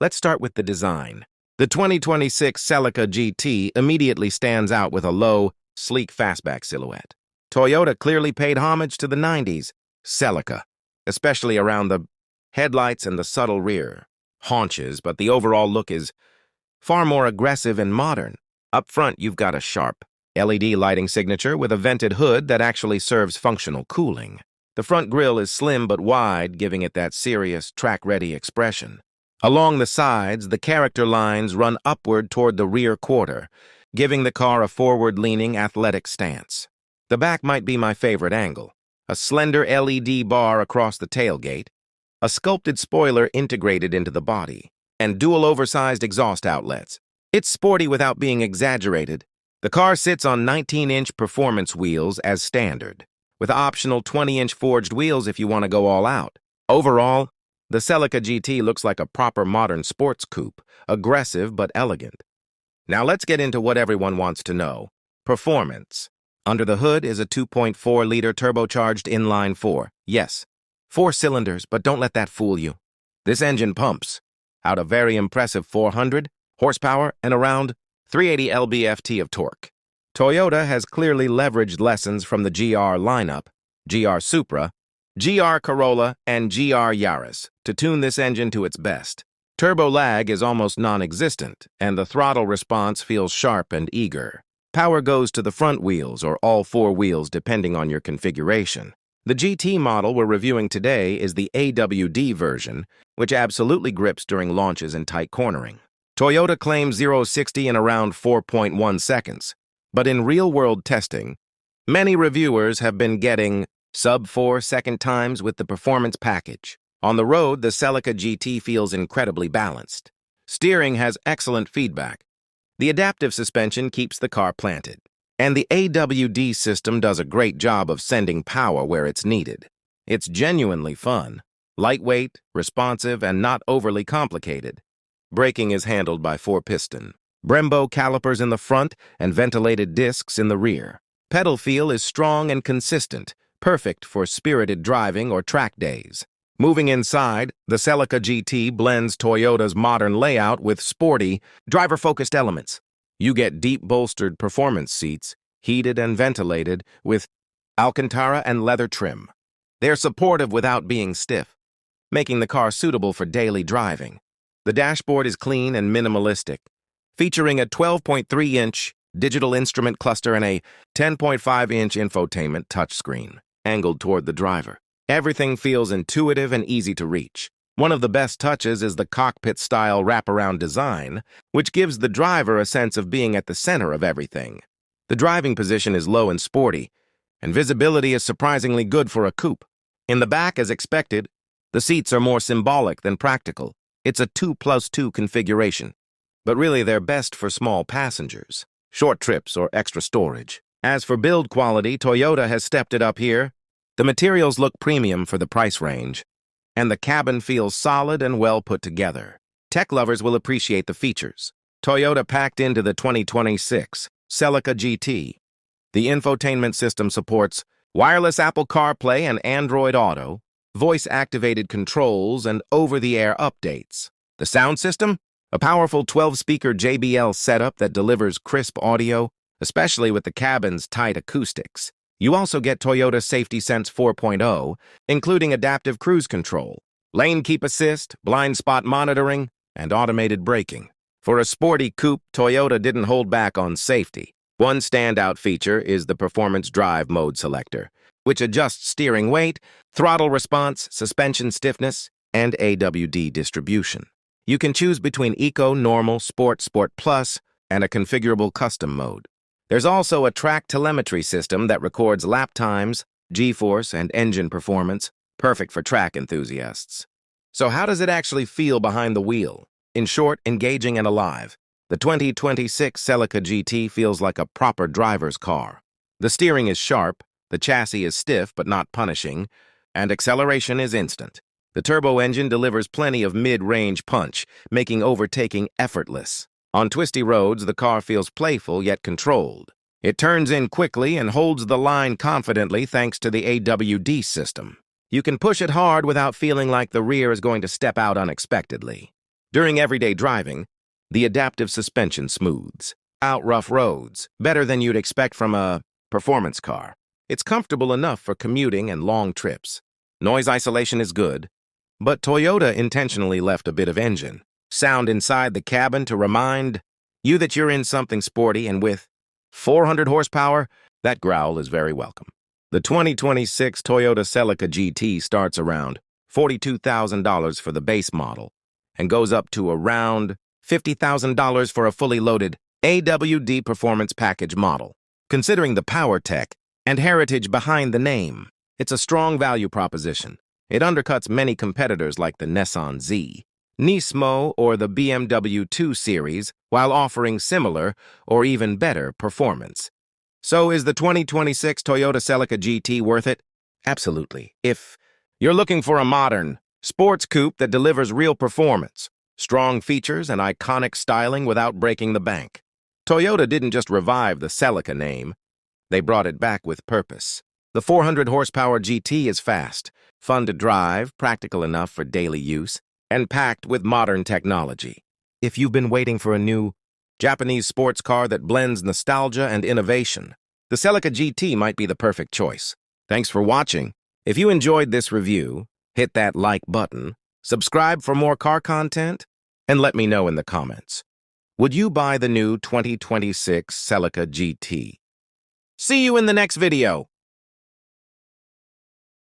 Let's start with the design. The 2026 Celica GT immediately stands out with a low, sleek fastback silhouette. Toyota clearly paid homage to the 90s Celica, especially around the headlights and the subtle rear haunches, but the overall look is far more aggressive and modern. Up front, you've got a sharp LED lighting signature with a vented hood that actually serves functional cooling. The front grille is slim but wide, giving it that serious, track-ready expression. Along the sides, the character lines run upward toward the rear quarter, giving the car a forward-leaning, athletic stance. The back might be my favorite angle. A slender LED bar across the tailgate, a sculpted spoiler integrated into the body, and dual oversized exhaust outlets. It's sporty without being exaggerated. The car sits on 19-inch performance wheels as standard, with optional 20-inch forged wheels if you want to go all out. Overall, the Celica GT looks like a proper modern sports coupe, aggressive but elegant. Now let's get into what everyone wants to know. Performance. Under the hood is a 2.4-liter turbocharged inline-4. Yes, 4 cylinders, but don't let that fool you. This engine pumps out a very impressive 400 horsepower and around 380 lb-ft of torque. Toyota has clearly leveraged lessons from the GR lineup, GR Supra, GR Corolla, and GR Yaris to tune this engine to its best. Turbo lag is almost non-existent, and the throttle response feels sharp and eager. Power goes to the front wheels or all 4 wheels depending on your configuration. The GT model we're reviewing today is the AWD version, which absolutely grips during launches and tight cornering. Toyota claims 0-60 in around 4.1 seconds, but in real-world testing, many reviewers have been getting sub-4 second times with the performance package. On the road, the Celica GT feels incredibly balanced. Steering has excellent feedback. The adaptive suspension keeps the car planted, and the AWD system does a great job of sending power where it's needed. It's genuinely fun, lightweight, responsive, and not overly complicated. Braking is handled by 4-piston Brembo calipers in the front and ventilated discs in the rear. Pedal feel is strong and consistent, perfect for spirited driving or track days. Moving inside, the Celica GT blends Toyota's modern layout with sporty, driver-focused elements. You get deep bolstered performance seats, heated and ventilated, with Alcantara and leather trim. They're supportive without being stiff, making the car suitable for daily driving. The dashboard is clean and minimalistic, featuring a 12.3-inch digital instrument cluster and a 10.5-inch infotainment touchscreen, angled toward the driver. Everything feels intuitive and easy to reach. One of the best touches is the cockpit-style wraparound design, which gives the driver a sense of being at the center of everything. The driving position is low and sporty, and visibility is surprisingly good for a coupe. In the back, as expected, the seats are more symbolic than practical. It's a 2+2 configuration, but really they're best for small passengers, short trips, or extra storage. As for build quality, Toyota has stepped it up here. The materials look premium for the price range, and the cabin feels solid and well put together. Tech lovers will appreciate the features. Toyota packed into the 2026 Celica GT. The infotainment system supports wireless Apple CarPlay and Android Auto, voice-activated controls, and over-the-air updates. The sound system? A powerful 12-speaker JBL setup that delivers crisp audio, especially with the cabin's tight acoustics. You also get Toyota Safety Sense 4.0, including adaptive cruise control, lane keep assist, blind spot monitoring, and automated braking. For a sporty coupe, Toyota didn't hold back on safety. One standout feature is the Performance Drive Mode selector, which adjusts steering weight, throttle response, suspension stiffness, and AWD distribution. You can choose between Eco, Normal, Sport, Sport Plus, and a configurable custom mode. There's also a track telemetry system that records lap times, G-force, and engine performance, perfect for track enthusiasts. So how does it actually feel behind the wheel? In short, engaging and alive. The 2026 Celica GT feels like a proper driver's car. The steering is sharp, the chassis is stiff but not punishing, and acceleration is instant. The turbo engine delivers plenty of mid-range punch, making overtaking effortless. On twisty roads, the car feels playful yet controlled. It turns in quickly and holds the line confidently thanks to the AWD system. You can push it hard without feeling like the rear is going to step out unexpectedly. During everyday driving, the adaptive suspension smooths out rough roads better than you'd expect from a performance car. It's comfortable enough for commuting and long trips. Noise isolation is good, but Toyota intentionally left a bit of engine sound inside the cabin to remind you that you're in something sporty, and with 400 horsepower, that growl is very welcome. The 2026 Toyota Celica GT starts around $42,000 for the base model and goes up to around $50,000 for a fully loaded AWD Performance Package model. Considering the power tech and heritage behind the name, it's a strong value proposition. It undercuts many competitors like the Nissan Z, Nismo, or the BMW 2 Series while offering similar or even better performance. So is the 2026 Toyota Celica GT worth it? Absolutely. If you're looking for a modern, sports coupe that delivers real performance, strong features, and iconic styling without breaking the bank. Toyota didn't just revive the Celica name, they brought it back with purpose. The 400 horsepower GT is fast, fun to drive, practical enough for daily use, and packed with modern technology. If you've been waiting for a new Japanese sports car that blends nostalgia and innovation, the Celica GT might be the perfect choice. Thanks for watching. If you enjoyed this review, hit that like button, subscribe for more car content, and let me know in the comments. Would you buy the new 2026 Celica GT? See you in the next video.